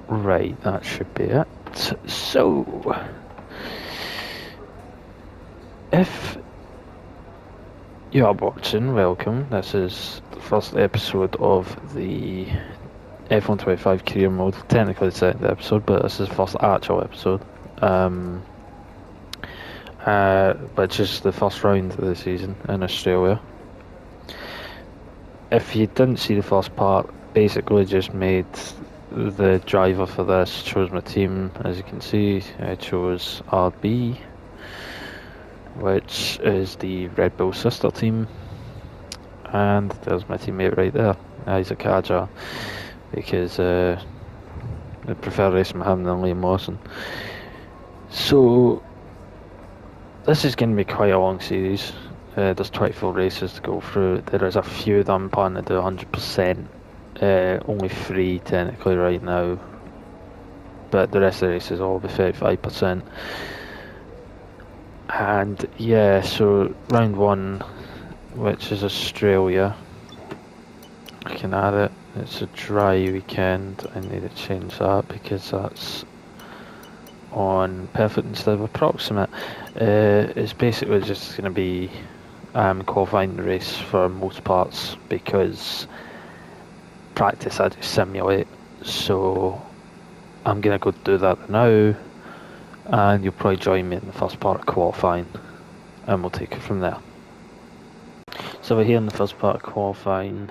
Right, that should be it. So, if you are watching, welcome. This is the first episode of the F125 career mode. Technically the second episode, but this is the first actual episode. Which is the first round of the season in Australia. If you didn't see the first part, basically just made the driver for this, chose my team. As you can see, I chose RB, which is the Red Bull sister team. And there's my teammate right there, Isaac Hadjar, because I prefer racing with him than Liam Lawson. So, this is going to be quite a long series. There's 24 races to go through. There is a few that I'm planning to do 100%. Only 3 technically right now. But the rest of the races all be 35%. And yeah, so round 1, which is Australia. I can add it. It's a dry weekend. I need to change that because that's on perfect instead of approximate. It's basically just going to be qualifying the race for most parts because practice I just simulate. So I'm going to go do that now, and you'll probably join me in the first part of qualifying, and we'll take it from there. So we're here in the first part of qualifying.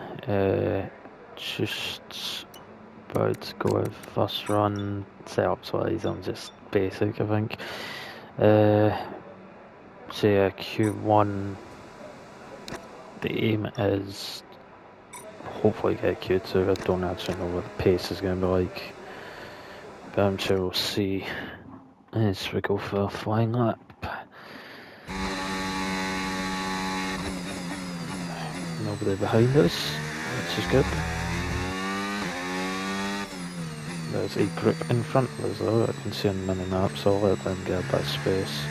Just about to go with first run. Setups wise, I'm just basic, I think. Say a Q1. The aim is hopefully get Q2. I don't actually know what the pace is going to be like, but I'm sure we'll see as we go for a flying lap. Nobody behind us, which is good. There's a group in front of us though, I can see on the mini-map, so I'll let them get a bit of space.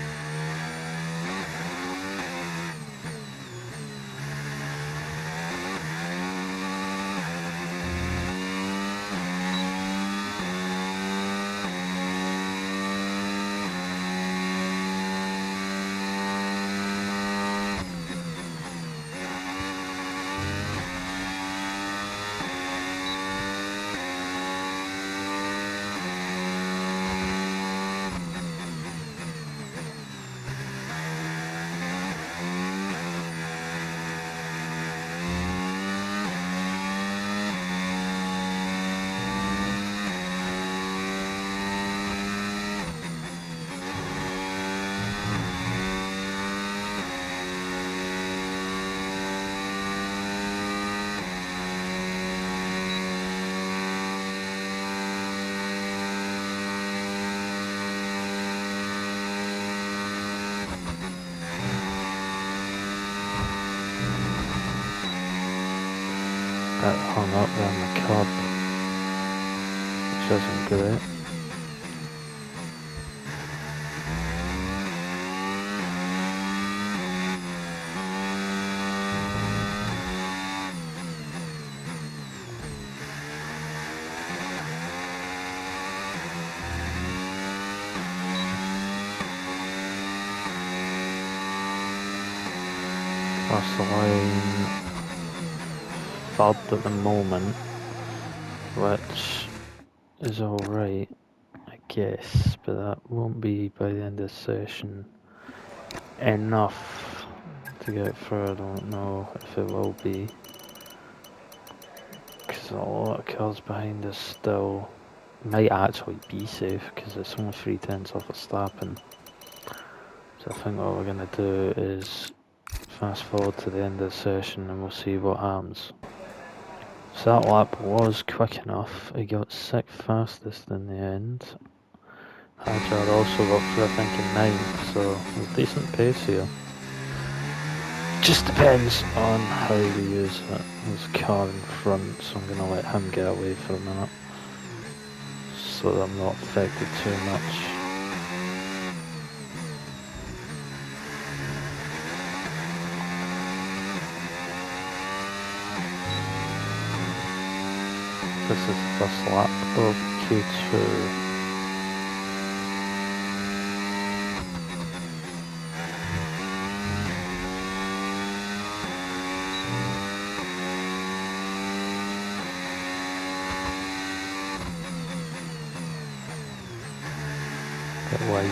Got hung up there on the curb, which isn't great. Across the line, third at the moment, which is alright, I guess, but that won't be by the end of the session enough to get through. I don't know if it will be, because a lot of cars behind us still. Might actually be safe because it's only 3/10 off Verstappen. So I think what we're going to do is fast forward to the end of the session and we'll see what happens. So that lap was quick enough. He got 6th fastest in the end. Hadjar also got through I think in 9th, so there's decent pace here. Just depends on how we use it. There's a car in front, so I'm going to let him get away for a minute so that I'm not affected too much. This is the first lap of Q2. Bit wide.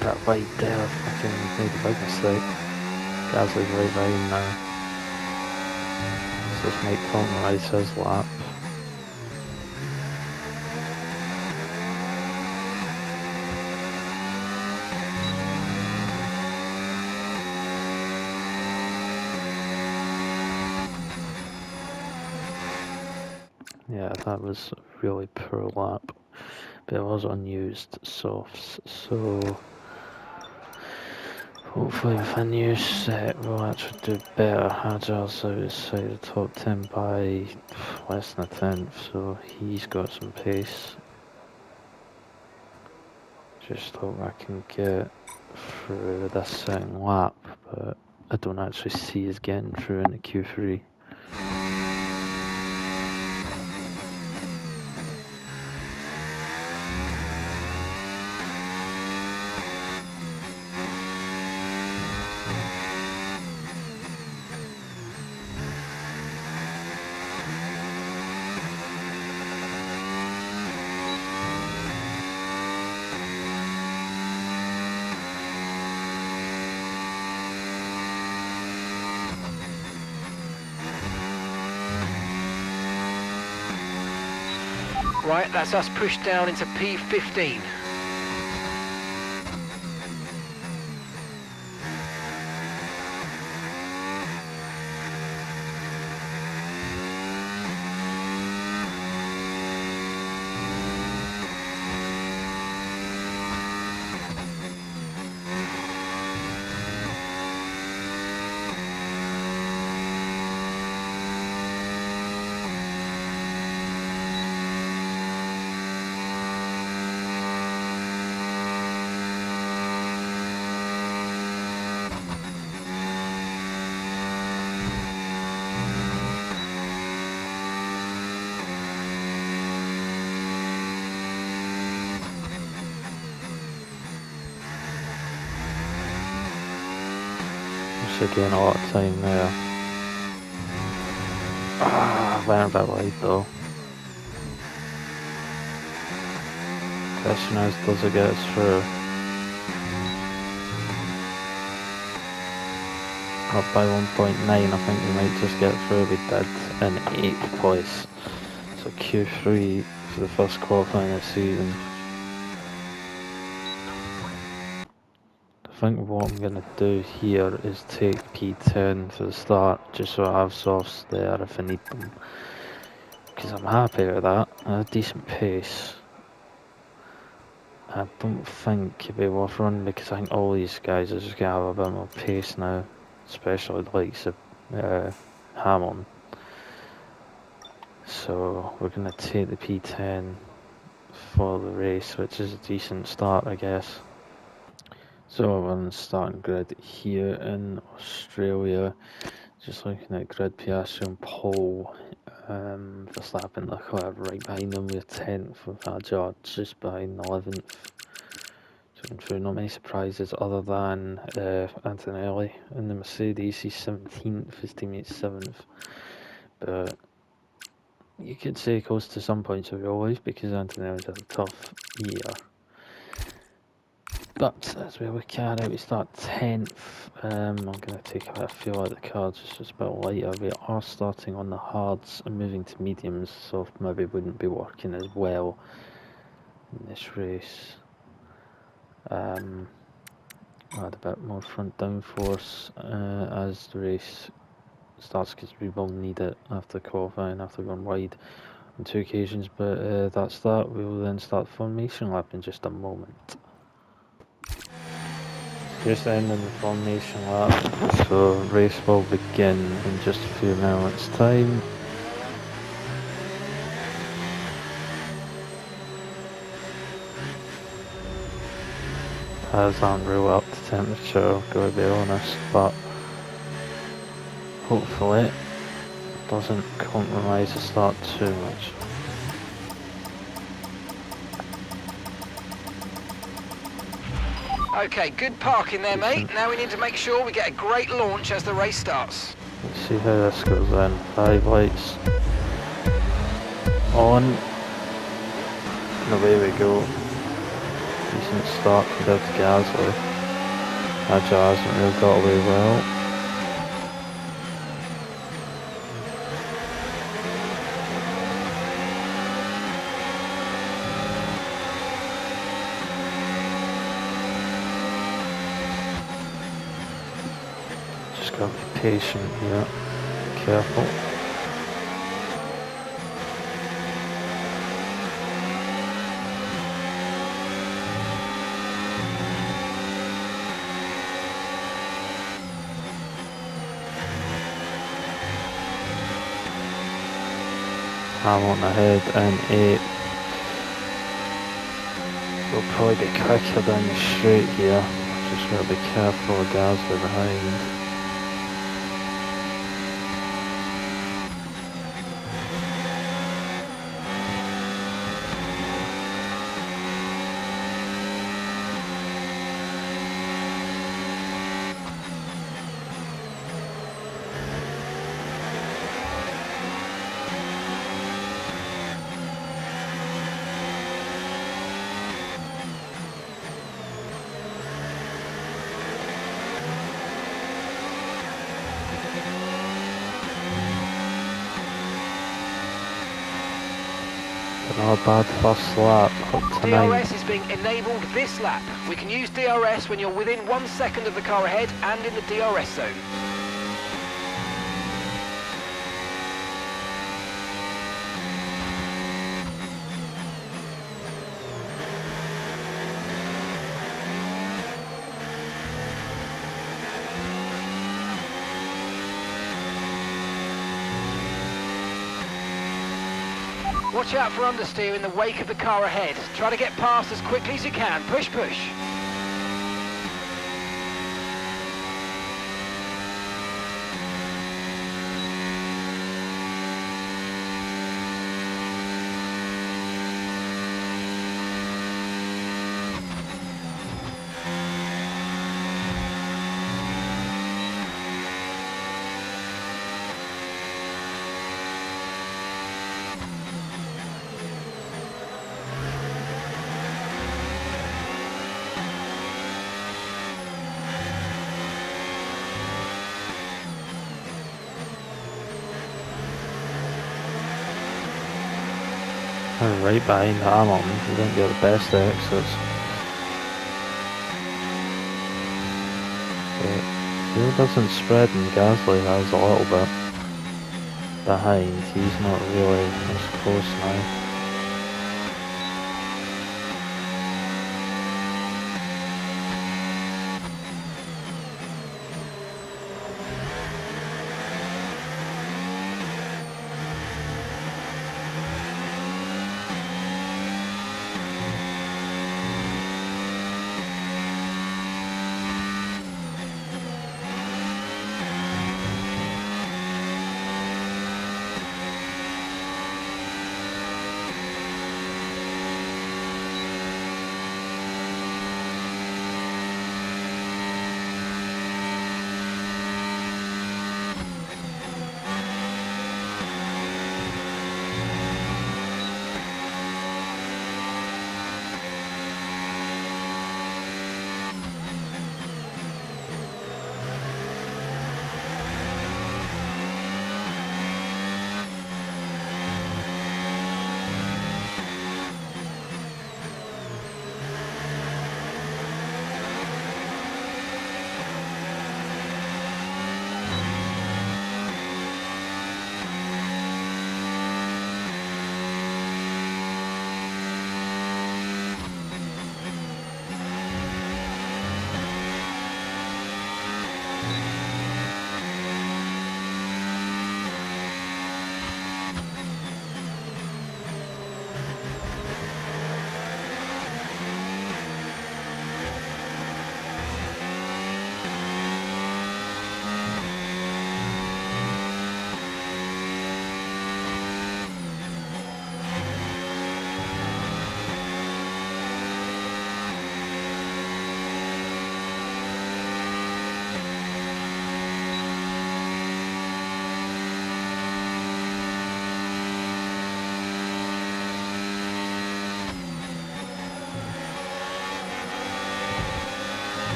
Bit wide there, fucking made a big mistake. Gasly's right behind now. So this might compromise his lap. Yeah, that was a really poor lap, but it was unused softs, so hopefully with a new set we'll actually do better. Agile's outside the top 10 by less than a tenth, so he's got some pace. Just hope I can get through this second lap, but I don't actually see us getting through into Q3. Right, that's us pushed down into P15. Should gain a lot of time there. Went a bit wide though. Question is, does it get us through? Up by 1.9, I think we might just get through. We did in 8th place. So Q3 for the first qualifying of the season. I think what I'm going to do here is take P10 for the start, just so I have softs there if I need them. Because I'm happy with that, a decent pace. I don't think it'd be worth running because I think all these guys are just going to have a bit more pace now, especially the likes of Hamilton. So we're going to take the P10 for the race, which is a decent start, I guess. So we're on the starting grid here in Australia. Just looking at grid, Piastri and Paul, Verstappen, Leclerc right behind them. We're 10th with Agile just behind 11th. So through not many surprises other than Antonelli in the Mercedes. He's 17th, his teammate's 7th. But you could say close to some points of your life because Antonelli's had a tough year. But as we look at it, we start 10th. I'm going to take a bit of feel out of the cards, it's just a bit lighter. We are starting on the hards and moving to mediums, so maybe wouldn't be working as well in this race. Add a bit more front downforce as the race starts, because we will need it after qualifying, after going wide on 2 occasions. But that's that. We will then start formation lap in just a moment. Just ending the formation lap, so race will begin in just a few minutes time. Tires aren't real up to temperature, gotta be honest, but hopefully it doesn't compromise the start too much. Okay, good parking there, mate. Decent. Now we need to make sure we get a great launch as the race starts. Let's see how this goes then. 5 lights on, and away we go. Decent start compared to Gasly. Agile hasn't really got away well. Just gotta be patient here. Careful. Hamilton ahead in 8th. We'll probably be quicker down the straight here. Just gotta be careful of Gasly behind. Not a bad first lap, up to 9th. DRS is being enabled this lap. We can use DRS when you're within 1 second of the car ahead and in the DRS zone. Watch out for understeer in the wake of the car ahead. Try to get past as quickly as you can. Push, push. Right behind Hamilton, we don't get the best exits. But field doesn't spread, and Gasly has a little bit behind. He's not really as close now.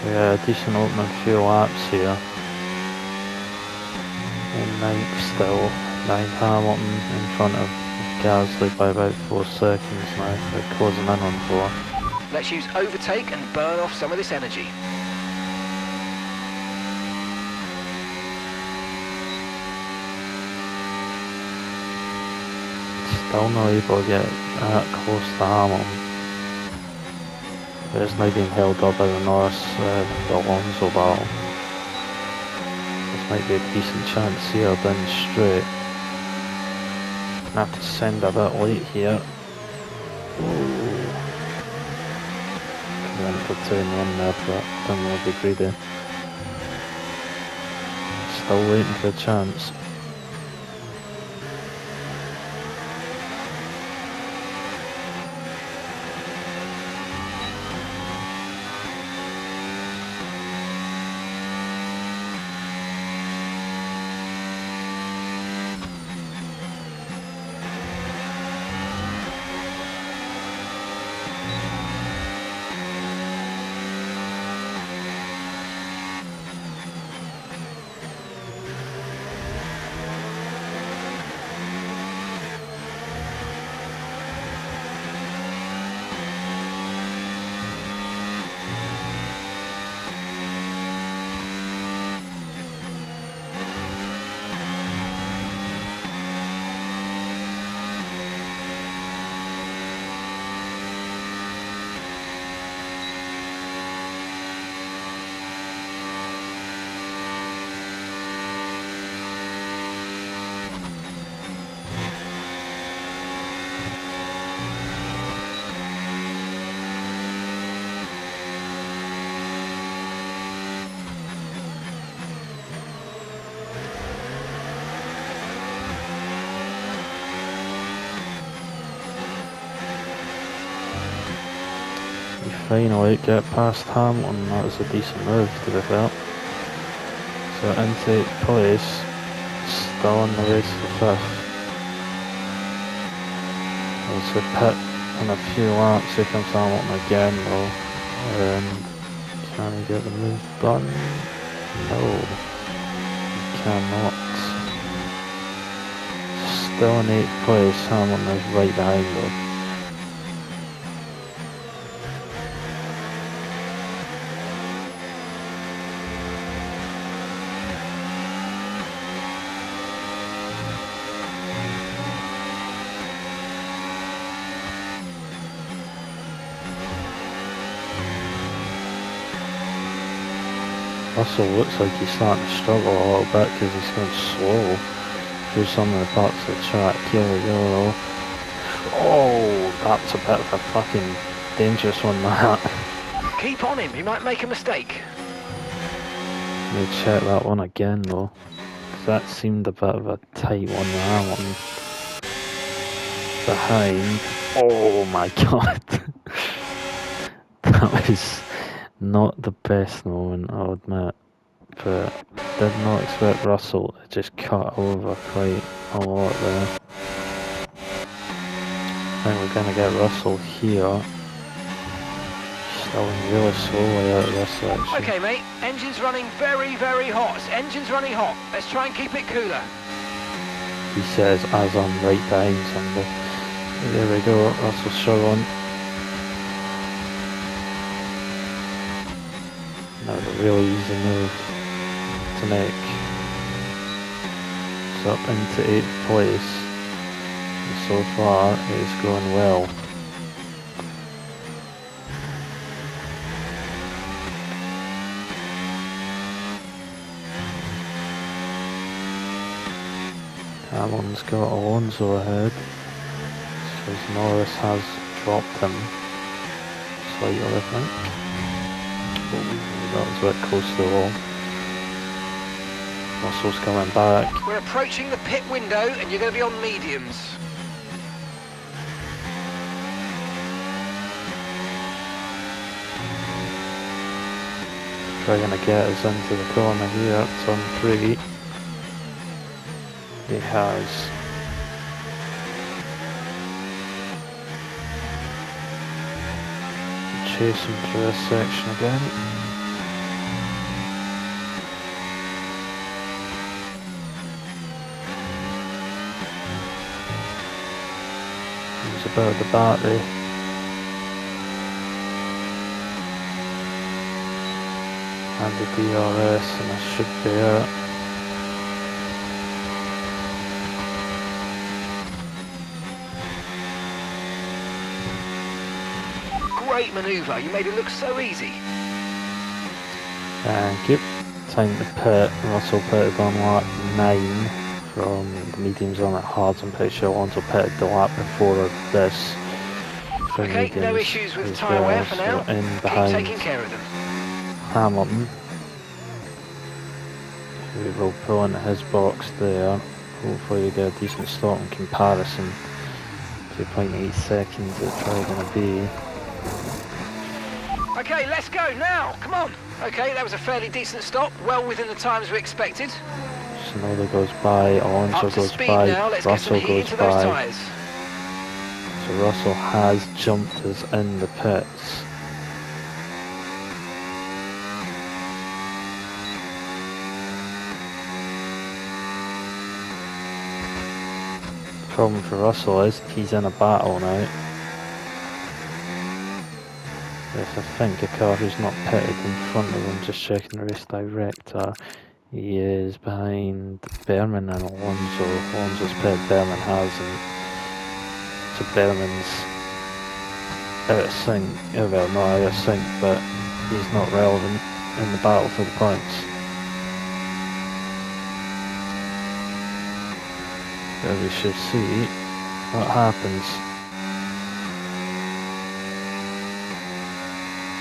Yeah, decent opening few laps here. In ninth still, 9th Hamilton in front of Gasly by about 4 seconds now. They're closing in on 4. Let's use overtake and burn off some of this energy. Still not able to get that close to Hamilton. But it's now being held up by the Norris the Alonso battle. This might be a decent chance here down straight. Gonna have to send a bit late here. Went for turn 1 there, but didn't want to be greedy. Still waiting for a chance. Finally get past Hamilton. That was a decent move to be fair. So into 8th place, still on the race for 5th. There's a pit in a few laps. Here comes Hamilton again though. Can he get the move done? No, he cannot. Still in 8th place. Hamilton is right behind though. Russell looks like he's starting to struggle a little bit because he's going slow through some of the parts of the track. Here we go though. Oh, that's a bit of a fucking dangerous one, that. Keep on him, he might make a mistake. Let me check that one again though. That seemed a bit of a tight one, that one. Behind. Oh my god. That was not the best moment, I'll admit. But did not expect Russell to just cut over quite a lot there. I think we're going to get Russell here. Still really slowly out of this section. Okay mate, engine's running very, very hot. Engine's running hot. Let's try and keep it cooler. He says as I'm right behind somebody. There we go, Russell's struggling. That was a really easy move to make. So up into 8th place. And so far it is going well. Hamilton's got Alonso ahead, because Norris has dropped him slightly, I think. That was a bit close to the wall. Russell's coming back. We're approaching the pit window and you're going to be on mediums. Trying to get us into the corner here, turn 3. He has. Chase him through this section again. It's about the battery. And the DRS, and that should be it. Great manoeuvre, you made it look so easy. Thank you. Time to pit. Russell pitted on lap 9 from the mediums on at hards. I'm pretty sure Alonso pitted the lap before this. For Okay, mediums no issues with as tyre wear well, for so now. in Keep behind taking care of them. Hamilton, who will pull into his box there. Hopefully we get a decent start in comparison. 2.8 seconds it's probably going to be. Okay, let's go now. Come on. Okay, that was a fairly decent stop. Well within the times we expected. Tsunoda goes by, Alonso Up to goes speed by, now. Let's get some Russell heat goes into those by. tyres. So Russell has jumped us in the pits. The problem for Russell is he's in a battle now. There's I think a car who's not pitted in front of him, just checking the race director. He is behind Berman and Alonso. Alonso's pitted, Berman hasn't. So Berman's out of sync. Oh, well, not out of sync, but he's not relevant in the battle for the points. But we shall see what happens.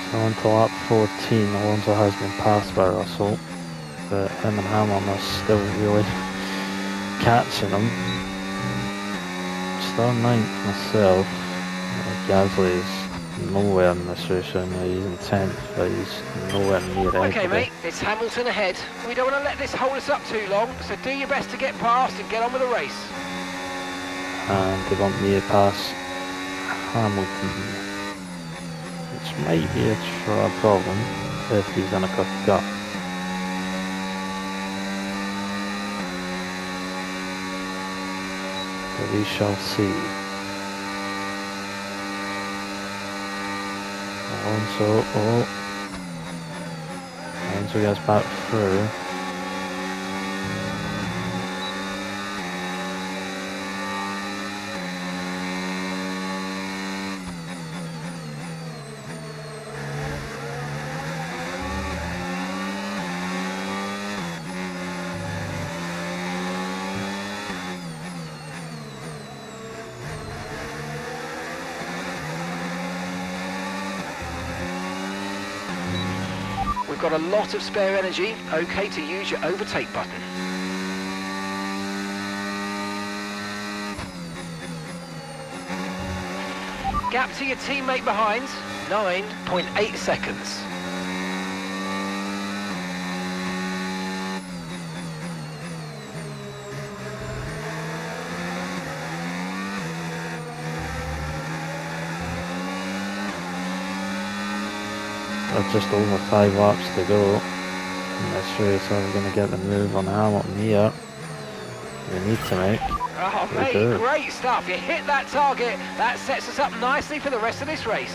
So on to lap 14, Alonso has been passed by Russell, but him and Hamilton are still really catching him. Still 9th myself. Gasly is nowhere in this race right now. He's in 10th, but he's nowhere near Okay, anybody. mate, it's Hamilton ahead. We don't want to let this hold us up too long, so do your best to get past and get on with the race. And they want me to pass Hamilton, which might be a problem if he's in a quick gap. But we shall see. Alonso gets back through. We've got a lot of spare energy. Okay to use your overtake button. Gap to your teammate behind, 9.8 seconds. Just over 5 laps to go in this race, so we're going to get the move on Hamilton here. We need to make. Oh, mate, great stuff. You hit that target. That sets us up nicely for the rest of this race.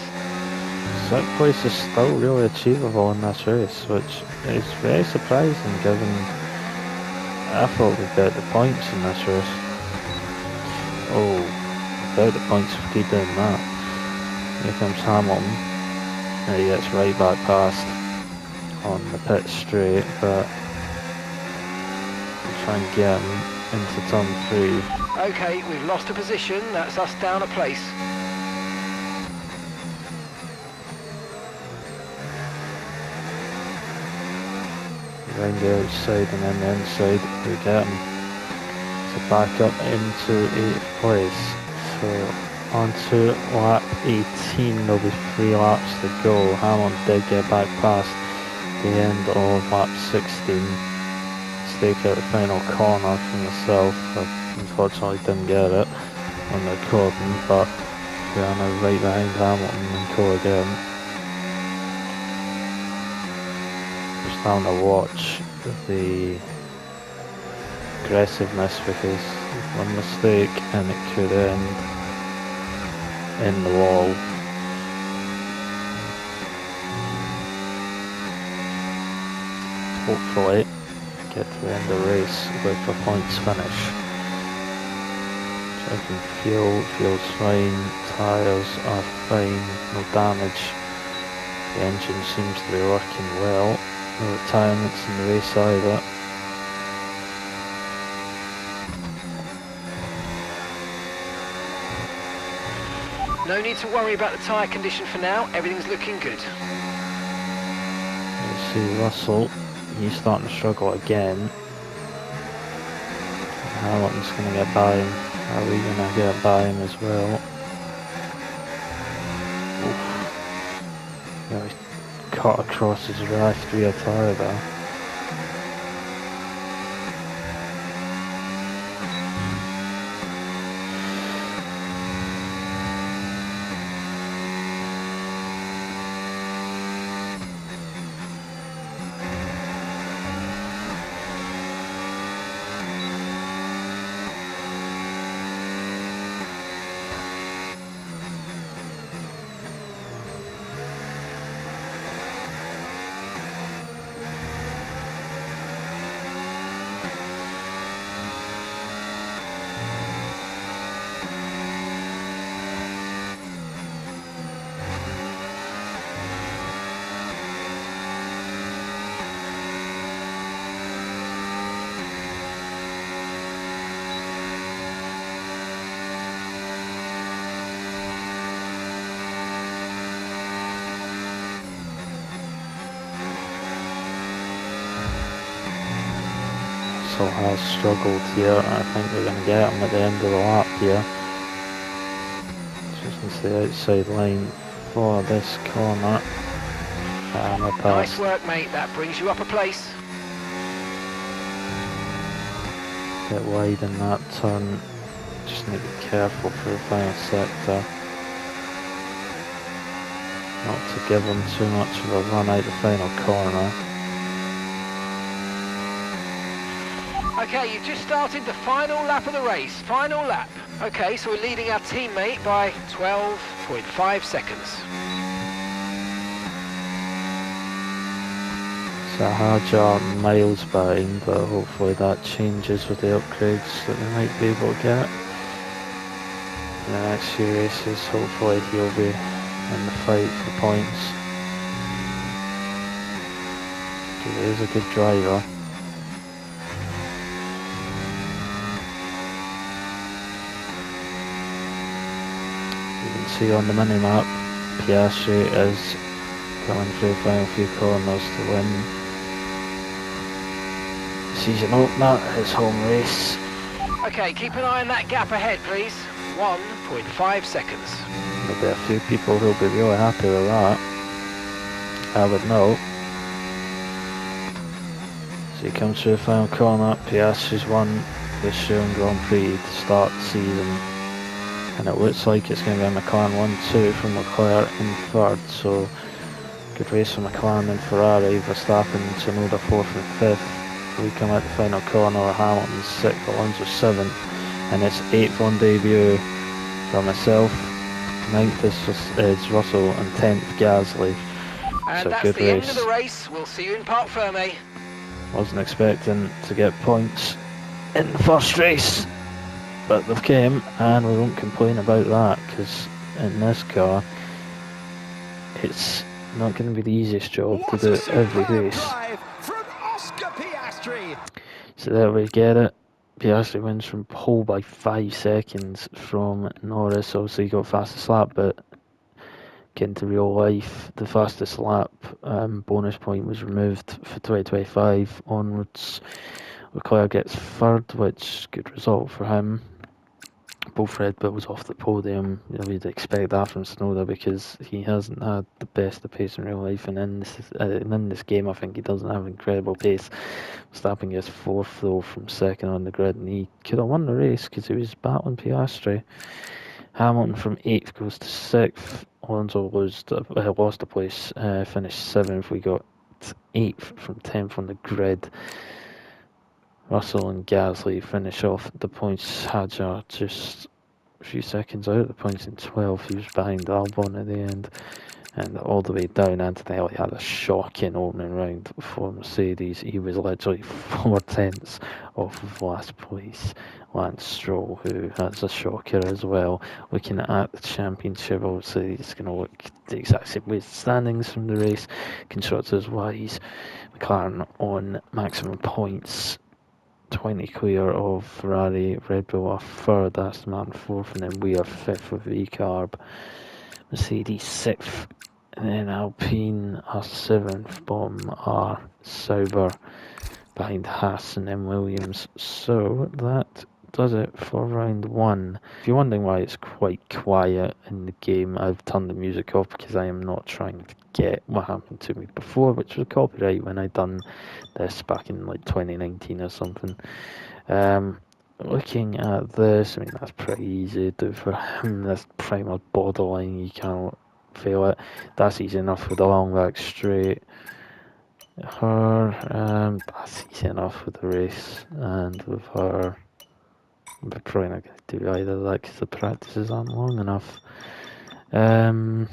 6th place is still really achievable in this race, which is very surprising given I thought we'd get the points in this race. Oh, without the points if we keep doing that. Here comes Hamilton. And he gets right back past on the pit straight, but we'll try and get him into turn 3. Okay, we've lost a position. That's us down a place. Around the outside and then the inside, we get him to back up into 8th place. So on to lap 18, there'll be 3 laps to go. Hamilton did get back past the end of lap 16. Stake out the final corner for myself. I unfortunately didn't get it on the recording, but we are now right behind Hamilton and Co again. Just having to watch the aggressiveness because one mistake and it could end in the wall. Hopefully get to the end of the race with a points finish. Checking fuel, fuel's fine, tyres are fine, no damage. The engine seems to be working well, no retirements in the race either. No need to worry about the tyre condition for now, everything's looking good. You see Russell, he's starting to struggle again. Hamilton's going to get by him. Are we going to get by him as well? Oof. Yeah, he cut across his left rear tyre there. Russell has struggled here, and I think we're going to get him at the end of the lap here. Just into the outside line for this corner. And we're Nice past. work, mate, that brings you up a place. Bit wide in that turn. Just need to be careful for the final sector. Not to give him too much of a run out the final corner. Okay, you've just started the final lap of the race. Final lap. Okay, so we're leading our teammate by 12.5 seconds. So Hajar miles behind, but hopefully that changes with the upgrades that we might be able to get. In the next few races, hopefully he'll be in the fight for points. He is a good driver. You can see on the mini-map, Piastri is going through the final few corners to win season opener, his home race. Okay, keep an eye on that gap ahead, please. 1.5 seconds. There'll be a few people who'll be really happy with that. I would know. So he comes through the final corner. Piastri's won the Australian Grand Prix to start the season. And it looks like it's going to be a McLaren 1-2 from Leclerc in third. So good race for McLaren and Ferrari. Verstappen, Tsunoda 4th and 5th. We come out the final corner. Hamilton 6th, Alonso 7th. And it's 8th on debut for myself. 9th is Russell and 10th Gasly. And so that's good the race. end of the race. We'll see you in Parc Ferme. Wasn't expecting to get points in the first race, but they've came, and we won't complain about that, because in this car it's not going to be the easiest job to do every race. So there we get it. Piastri wins from pole by 5 seconds from Norris. Obviously he got fastest lap, but getting to real life, the fastest lap bonus point was removed for 2025 onwards. Leclerc gets third, which good result for him. Both Red Bulls off the podium. We'd expect that from Tsunoda because he hasn't had the best of pace in real life, and in this game I think he doesn't have incredible pace. Verstappen gets fourth though from second on the grid, and he could have won the race because he was battling Piastri. Hamilton from 8th goes to 6th. Alonso lost a place, finished 7th. We got 8th from 10th on the grid. Russell and Gasly finish off the points. Hadjar just a few seconds out, the points in 12th. He was behind Albon at the end. And all the way down, Antonelli had a shocking opening round for Mercedes. He was literally 4 tenths off of last place. Lance Stroll, who has a shocker as well. Looking at the championship, obviously it's going to look the exact same way as the standings from the race. Constructors wise, McLaren on maximum points. 20 clear of Ferrari, Red Bull are third, Aston Martin fourth, and then we are fifth with VCarb. Mercedes sixth, and then Alpine are seventh, bottom are Sauber, behind Haas and then Williams. So that does it for round one. If you're wondering why it's quite quiet in the game, I've turned the music off because I am not trying to get what happened to me before, which was copyright when I done this back in like 2019 or something. Looking at this, I mean, that's pretty easy to do for him. That's pretty much borderline, you can't fail it. That's easy enough with the long back straight. Her, that's easy enough with the race, and with her, we're probably not going to do either of that because the practices aren't long enough. But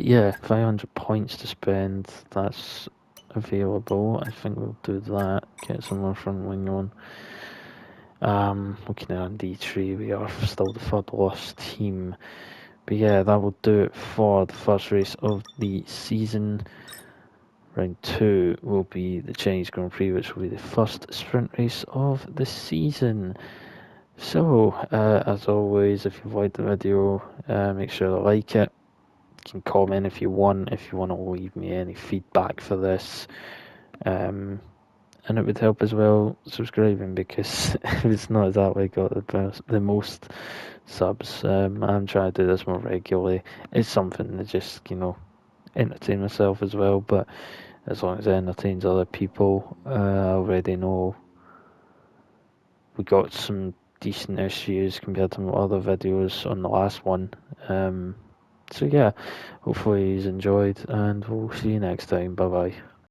yeah, 500 points to spend, that's available. I think we'll do that, get some more front wing on. Looking at D3, we are still the third lost team. But yeah, that will do it for the first race of the season. Round 2 will be the Chinese Grand Prix, which will be the first sprint race of the season. So, as always, if you've liked the video, make sure to like it. You can comment if you want to leave me any feedback for this. And it would help as well subscribing, because it's not exactly got the most subs. I'm trying to do this more regularly. It's something to just, entertain myself as well, but as long as it entertains other people, I already know we got some decent issues compared to my other videos on the last one. So yeah, hopefully you've enjoyed, and we'll see you next time. Bye bye.